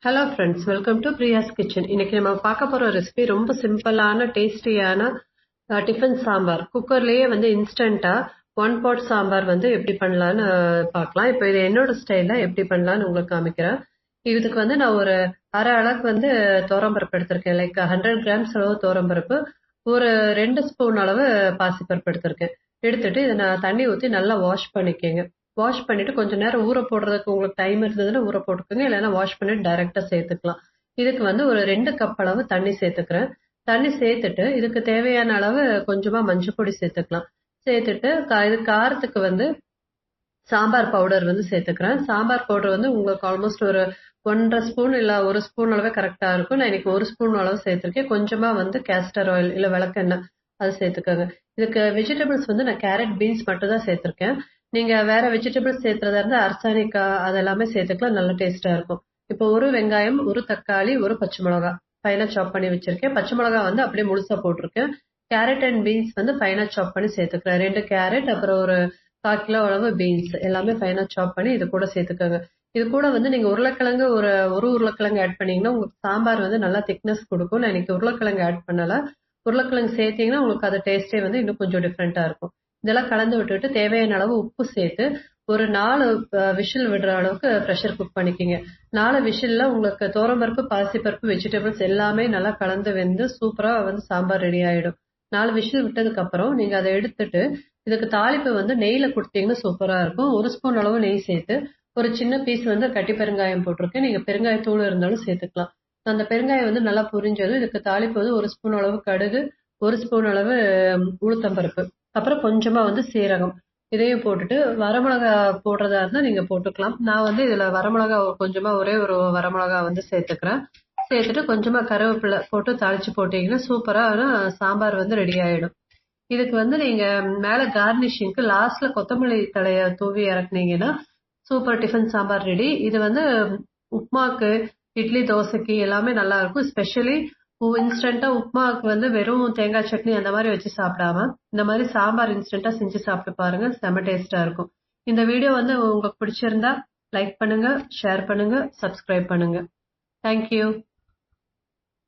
Hello friends, welcome to Priya's kitchen. இன்னைக்கு நம்ம பார்க்க போற ரெசிபி ரொம்ப சிம்பிளான டேஸ்டியான டிஃபன் சாம்பார். குக்கர்லயே இன்ஸ்டன்டா ஒன் பாட் சாம்பார் எப்படி பண்ணலான்னு பார்க்கலாம். இப்போ இது என்னோட ஸ்டைல்ல எப்படி பண்ணலான்னு உங்களுக்கு காமிக்கிறேன். இதுக்கு நான் ஒரு அரை அளவுக்கு துவரம்பருப்பு எடுத்திருக்கேன். லைக் 100 கிராம்ஸ் அளவு துவரம்பருப்பு, ஒரு 2 ஸ்பூன் அளவு பாசிப்பருப்பு எடுத்திருக்கேன். எடுத்துட்டு இதை நான் தண்ணி ஊற்றி நல்லா வாஷ் பண்ணிக்கோங்க. வாஷ் பண்ணிட்டு கொஞ்சம் நேரம் ஊற போடுறதுக்கு உங்களுக்கு டைம் இருந்ததுன்னா ஊற போட்டுக்கோங்க, இல்லைன்னா வாஷ் பண்ணிட்டு டைரக்டா சேர்த்துக்கலாம். இதுக்கு ஒரு 2 கப் அளவு தண்ணி சேர்த்துக்கிறேன். தண்ணி சேர்த்துட்டு இதுக்கு தேவையான அளவு கொஞ்சமா மஞ்சள் பொடி சேர்த்துக்கலாம். சேர்த்துட்டு இது காரத்துக்கு சாம்பார் பவுடர் சேர்த்துக்கிறேன். சாம்பார் பவுடர் உங்களுக்கு ஆல்மோஸ்ட் ஒரு 1.5 ஸ்பூன் இல்ல 1 ஸ்பூன் அளவே கரெக்டா இருக்கும். நான் இன்னைக்கு 1 ஸ்பூன் அளவு சேர்த்திருக்கேன். கொஞ்சமா கேஸ்டர் ஆயில் இல்ல விளக்கெண்ணெய் அது சேர்த்துக்கோங்க. இதுக்கு வெஜிடபிள்ஸ் நான் கேரட், பீன்ஸ் மட்டும் தான் சேர்த்திருக்கேன். நீங்க வேற வெஜிடபிள்ஸ் சேர்த்துறதா இருந்தா அர்சானிக்காய் அதெல்லாமே சேர்த்துக்கலாம், நல்ல டேஸ்டா இருக்கும். இப்போ ஒரு வெங்காயம், ஒரு தக்காளி, ஒரு பச்சை மிளகாய் ஃபைனா சாப் பண்ணி வச்சிருக்கேன். பச்சை மிளகாய் அப்படியே முழுசா போட்டிருக்கேன். கேரட் அண்ட் பீன்ஸ் ஃபைனா சாப் பண்ணி சேர்த்துக்கிறேன். 2 கேரட், அப்புறம் ஒரு 1/4 கிலோ அளவு பீன்ஸ் எல்லாமே ஃபைனா சாப் பண்ணி இது கூட சேர்த்துக்கோங்க. இது கூட நீங்க உருளைக்கிழங்கு ஒரு உருளைக்கிழங்கு ஆட் பண்ணீங்கன்னா உங்களுக்கு சாம்பார் நல்லா திக்னஸ் கொடுக்கும். நான் இன்னைக்கு உருளைக்கிழங்கு ஆட் பண்ணல. உருளைக்கிழங்கு சேர்த்தீங்கன்னா உங்களுக்கு அது டேஸ்டே இன்னும் கொஞ்சம் டிஃப்ரெண்டா இருக்கும். இதெல்லாம் கலந்து விட்டுட்டு தேவையான அளவு உப்பு சேர்த்து ஒரு 4 விஷில் விடுற அளவுக்கு ப்ரெஷர் குக் பண்ணிக்கிங்க. 4 விஷில்ல உங்களுக்கு துவரம்பருப்பு, பாசிப்பருப்பு, வெஜிடபிள்ஸ் எல்லாமே நல்லா கலந்து வெந்து சூப்பரா சாம்பார் ரெடி ஆயிடும். 4 விஷில் விட்டதுக்கு அப்புறம் நீங்க அதை எடுத்துட்டு இதுக்கு தாளிப்பு நெய்ல கொடுத்தீங்கன்னா சூப்பரா இருக்கும். 1 ஸ்பூன் அளவு நெய் சேர்த்து ஒரு சின்ன பீஸ் கட்டி பெருங்காயம் போட்டிருக்கேன். நீங்க பெருங்காயத்தூள் இருந்தாலும் சேர்த்துக்கலாம். அந்த பெருங்காயம் நல்லா புரிஞ்சதும் இதுக்கு தாளிப்பு 1 ஸ்பூன் அளவு கடுகு, 1 ஸ்பூன் அளவு உளுத்தம்பருப்பு, அப்புறம் கொஞ்சமா சீரகம் இதையும் போட்டுட்டு வரமிளகா போடுறதா இருந்தா நீங்க போட்டுக்கலாம். நான் இதுல வரமிளகா கொஞ்சமா ஒரே ஒரு வரமிளகா சேர்த்துக்கிறேன். சேர்த்துட்டு கொஞ்சமா கருவேப்பிலை போட்டு தாளிச்சு போட்டீங்கன்னா சூப்பரா சாம்பார் ரெடி ஆயிடும். இதுக்கு நீங்க மேல கார்னிஷிங்க்கு லாஸ்ட்ல கொத்தமல்லி தழைய தூவி இறக்குனீங்கன்னா சூப்பர் டிஃபன் சாம்பார் ரெடி. இது உப்மாக்கு, இட்லி, தோசைக்கு எல்லாமே நல்லா இருக்கும். ஸ்பெஷலி இன்ஸ்டன்டா உப்மாவுக்கு வெறும் தேங்காய் சட்னி அந்த மாதிரி வச்சு சாப்பிடாம இந்த மாதிரி சாம்பார் இன்ஸ்டன்டா செஞ்சு சாப்பிட்டு பாருங்க, செம டேஸ்டா இருக்கும். இந்த வீடியோ உங்களுக்கு பிடிச்சிருந்தா லைக் பண்ணுங்க, ஷேர் பண்ணுங்க, சப்ஸ்கிரைப் பண்ணுங்க. தேங்க்யூ.